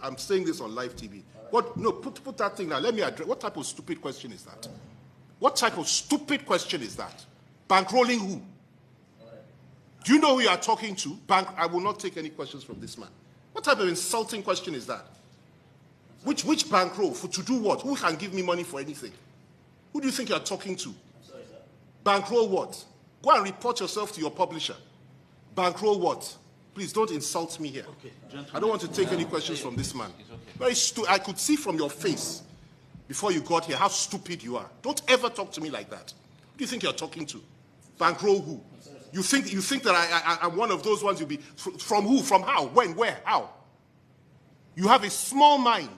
I'm saying this on live TV. What? No, put that thing now. Let me address. What type of stupid question is that? What type of stupid question is that? Bankrolling who? Do you know who you are talking to? I will not take any questions from this man. What type of insulting question is that? Which bankroll? To do what? Who can give me money for anything? Who do you think you are talking to? Bankroll what? Go and report yourself to your publisher. Bankroll what? Please don't insult me here. Okay, I don't want to take any questions from this man. Very stupid. I could see from your face before you got here how stupid you are. Don't ever talk to me like that. Who do you think you're talking to? Bankroll who? You think that I'm one of those ones you'll be from who? From how? When? Where? How? You have a small mind.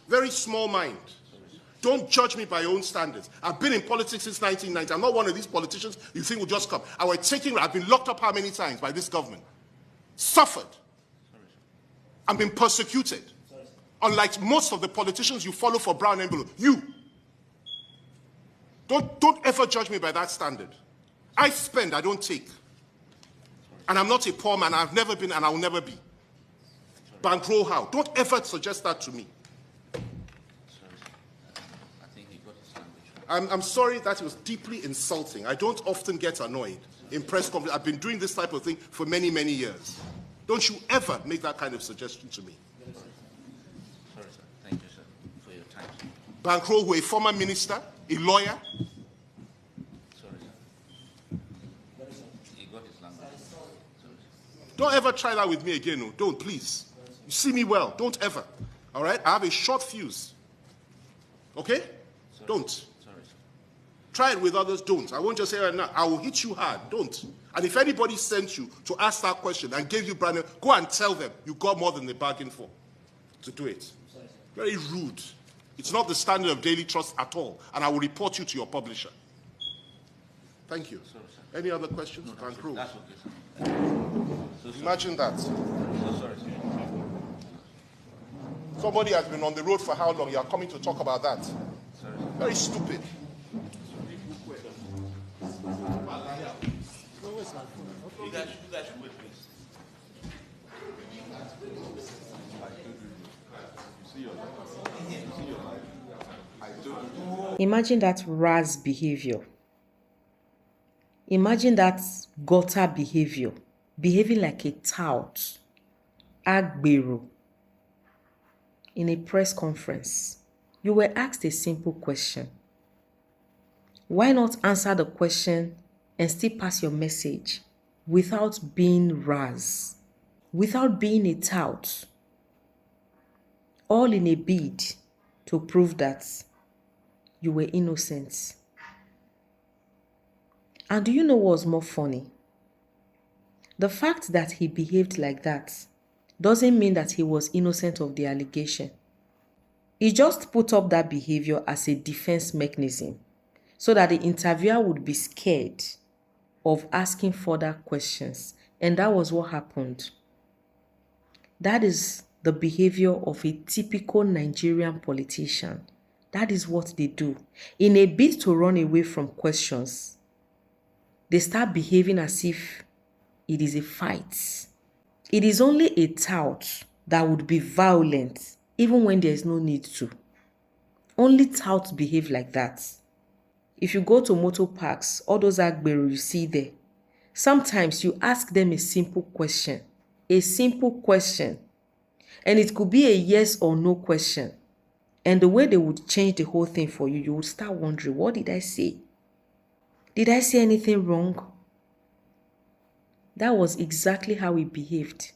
Very small mind. Don't judge me by your own standards. I've been in politics since 1990. I'm not one of these politicians you think will just come. I've been locked up how many times by this government? Suffered. I've been persecuted. Unlike most of the politicians you follow for brown envelope. You. Don't ever judge me by that standard. I spend, I don't take. And I'm not a poor man. I've never been and I will never be. Bankroll how? Don't ever suggest that to me. I'm sorry that it was deeply insulting. I don't often get annoyed in press conferences. I've been doing this type of thing for many, many years. Don't you ever make that kind of suggestion to me. Sorry, sir. Thank you, sir, for your time. Bankroll who, a former minister, a lawyer. Sorry, sir. He got his language. Sorry, Don't ever try that with me again. No. Don't, please. You see me well. Don't ever. All right? I have a short fuse. Okay? Sorry. Don't. Try it with others, don't. I won't just say right now, I will hit you hard, don't. And if anybody sent you to ask that question and gave you brand new, go and tell them you got more than they bargained for to do it. Very rude. It's not the standard of daily trust at all, and I will report you to your publisher. Thank you. Sorry, any other questions? No, that's okay, sir. Imagine that. So sorry, sir. Somebody has been on the road for how long? You are coming to talk about that. Sorry, sir. Very stupid. You guys should wait, please. Imagine that Raz behavior. Imagine that gutter behavior. Behaving like a tout. Agbero. In a press conference, you were asked a simple question. Why not answer the question and still pass your message without being Raz, without being a tout, all in a bid to prove that you were innocent? And do you know what's more funny? The fact that he behaved like that doesn't mean that he was innocent of the allegation. He just put up that behavior as a defense mechanism so that the interviewer would be scared of asking further questions. And that was what happened. That is the behavior of a typical Nigerian politician. That is what they do. In a bid to run away from questions, they start behaving as if it is a fight. It is only a tout that would be violent even when there is no need to. Only touts behave like that. If you go to motor parks, all those Agbero you see there, sometimes you ask them a simple question. A simple question. And it could be a yes or no question. And the way they would change the whole thing for you, you would start wondering, what did I say? Did I say anything wrong? That was exactly how he behaved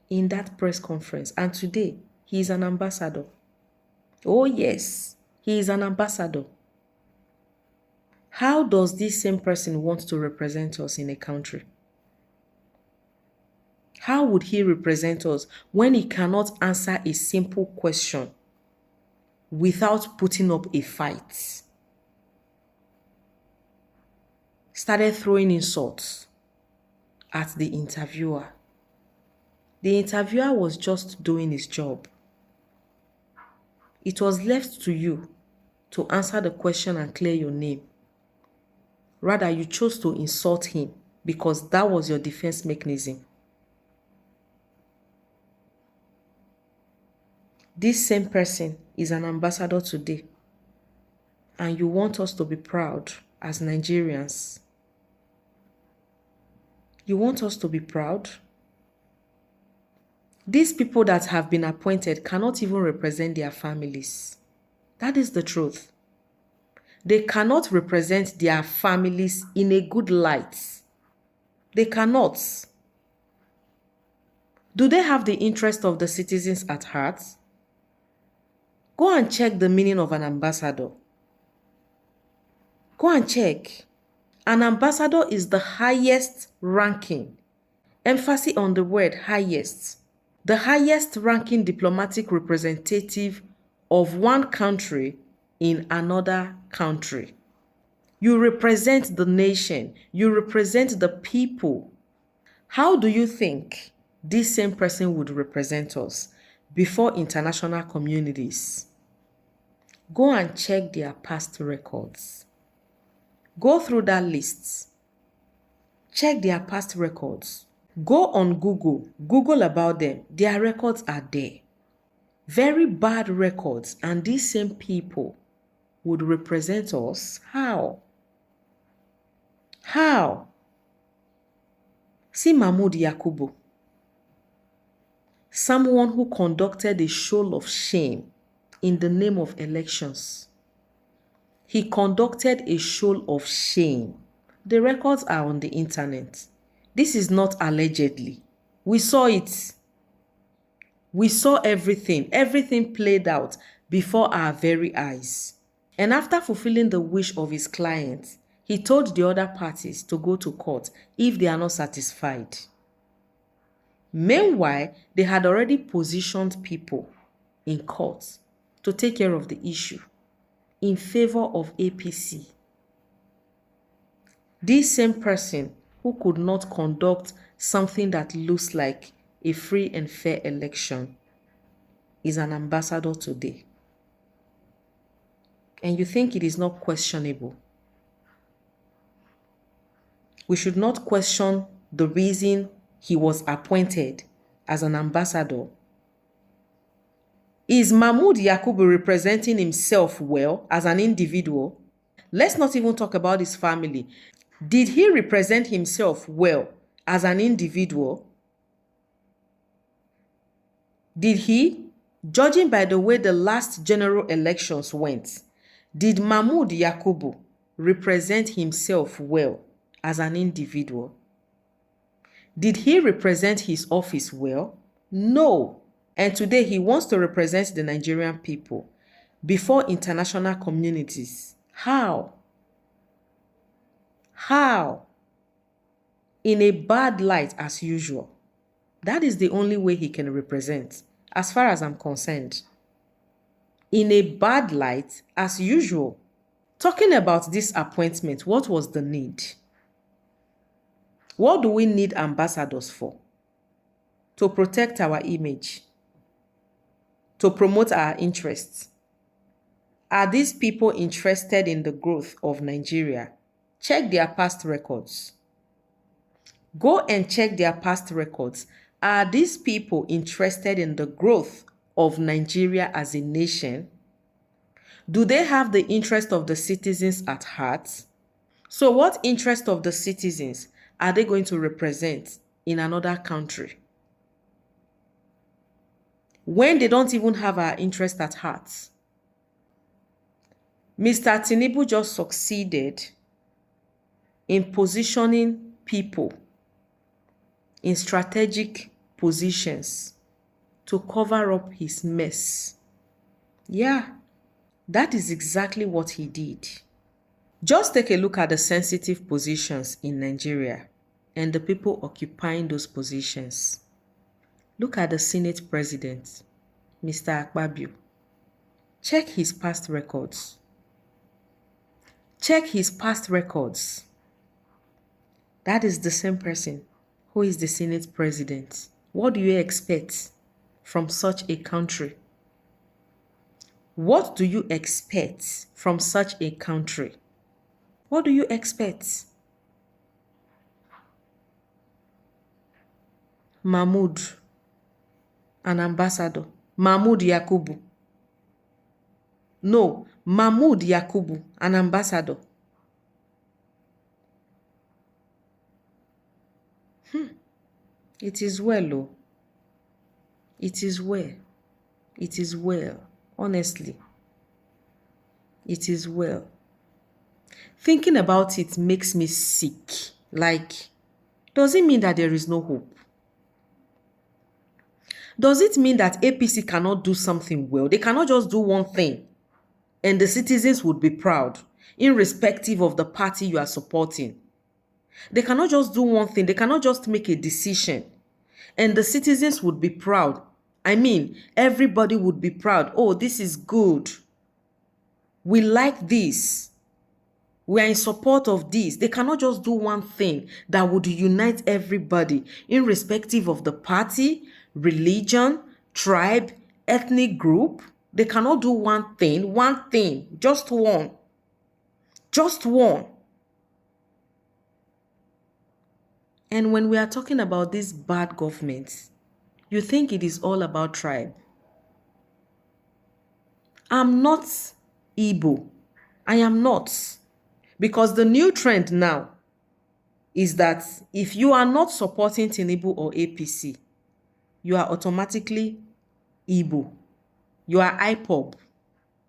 in that press conference. And today, he is an ambassador. Oh yes, he is an ambassador. How does this same person want to represent us in a country? How would he represent us when he cannot answer a simple question without putting up a fight? Started throwing insults at the interviewer. The interviewer was just doing his job. It was left to you to answer the question and clear your name. Rather, you chose to insult him because that was your defense mechanism. This same person is an ambassador today, and you want us to be proud as Nigerians. You want us to be proud? These people that have been appointed cannot even represent their families. That is the truth. They cannot represent their families in a good light. They cannot. Do they have the interest of the citizens at heart? Go and check the meaning of an ambassador. Go and check. An ambassador is the highest ranking. Emphasis on the word highest. The highest ranking diplomatic representative of one country in another country. You represent the nation. You represent the people. How do you think this same person would represent us before international communities? Go and check their past records. Go through that list. Check their past records. Go on Google. Google about them. Their records are there. Very bad records, and these same people would represent us. How? How? See Mahmoud Yakubu, someone who conducted a show of shame in the name of elections. He conducted a show of shame. The records are on the internet. This is not allegedly. We saw it. We saw everything. Everything played out before our very eyes. And after fulfilling the wish of his client, he told the other parties to go to court if they are not satisfied. Meanwhile, they had already positioned people in court to take care of the issue in favor of APC. This same person who could not conduct something that looks like a free and fair election is an ambassador today. And you think it is not questionable? We should not question the reason he was appointed as an ambassador. Is Mahmoud Yakubu representing himself well as an individual? Let's not even talk about his family. Did he represent himself well as an individual? Did he? Judging by the way the last general elections went, did Mahmoud Yakubu represent himself well as an individual? Did he represent his office well? No. And today he wants to represent the Nigerian people before international communities. How? How? In a bad light as usual. That is the only way he can represent, as far as I'm concerned. In a bad light as usual. Talking about this appointment, what was the need? What do we need ambassadors for? To protect our image. To promote our interests. Are these people interested in the growth of Nigeria? Check their past records. Go and check their past records. Are these people interested in the growth of Nigeria as a nation? Do they have the interest of the citizens at heart? So what interest of the citizens are they going to represent in another country when they don't even have our interest at heart? Mr. Tinubu just succeeded in positioning people in strategic positions to cover up his mess. Yeah, that is exactly what he did. Just take a look at the sensitive positions in Nigeria and the people occupying those positions. Look at the Senate President, Mr. Akpabio. Check his past records. Check his past records. That is the same person who is the Senate President. What do you expect from such a country? What do you expect from such a country? What do you expect? Mahmoud, an ambassador. Mahmoud Yakubu. No, Mahmoud Yakubu, an ambassador. It is well, oh. It is well. It is well. Honestly. It is well. Thinking about it makes me sick. Like, does it mean that there is no hope? Does it mean that APC cannot do something well? They cannot just do one thing and the citizens would be proud, irrespective of the party you are supporting. They cannot just do one thing. They cannot just make a decision and the citizens would be proud. I mean, everybody would be proud. Oh, this is good. We like this. We are in support of this. They cannot just do one thing that would unite everybody, irrespective of the party, religion, tribe, ethnic group. They cannot do one thing, just one. Just one. And when we are talking about this bad government, you think it is all about tribe. I'm not Igbo. I am not. Because the new trend now is that if you are not supporting Tinubu or APC, you are automatically Igbo. You are IPOB.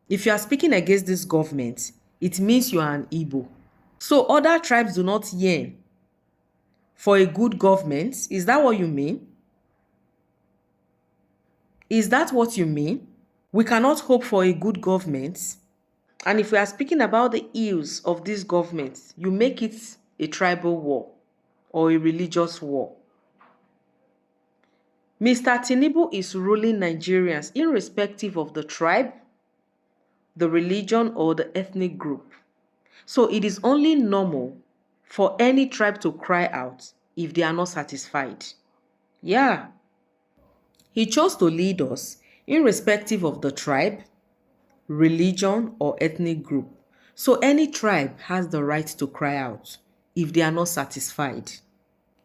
If you are speaking against this government, it means you are an Igbo. So other tribes do not yearn for a good government. Is that what you mean? Is that what you mean? We cannot hope for a good government. And if we are speaking about the ills of this government, you make it a tribal war or a religious war. Mr. Tinubu is ruling Nigerians irrespective of the tribe, the religion, or the ethnic group. So it is only normal for any tribe to cry out if they are not satisfied. Yeah. He chose to lead us irrespective of the tribe, religion, or ethnic group. So any tribe has the right to cry out if they are not satisfied.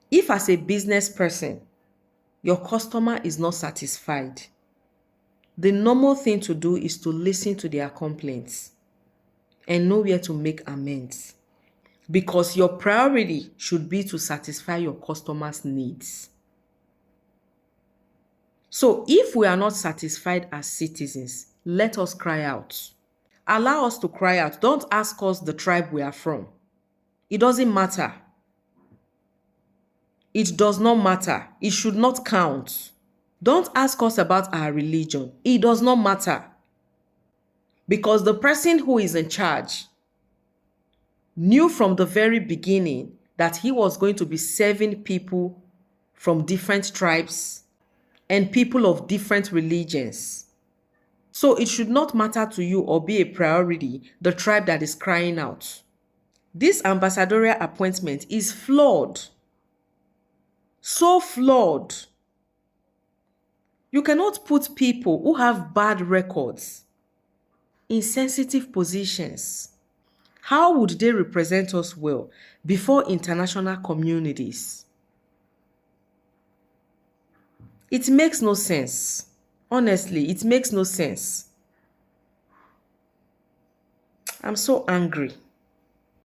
If as a business person, your customer is not satisfied, the normal thing to do is to listen to their complaints and know where to make amends. Because your priority should be to satisfy your customers' needs. So if we are not satisfied as citizens, let us cry out. Allow us to cry out. Don't ask us the tribe we are from. It doesn't matter. It does not matter. It should not count. Don't ask us about our religion. It does not matter. Because the person who is in charge knew from the very beginning that he was going to be serving people from different tribes and people of different religions. So it should not matter to you or be a priority, the tribe that is crying out. This ambassadorial appointment is flawed. So flawed. You cannot put people who have bad records in sensitive positions. How would they represent us well before international communities? It makes no sense. Honestly, it makes no sense. I'm so angry.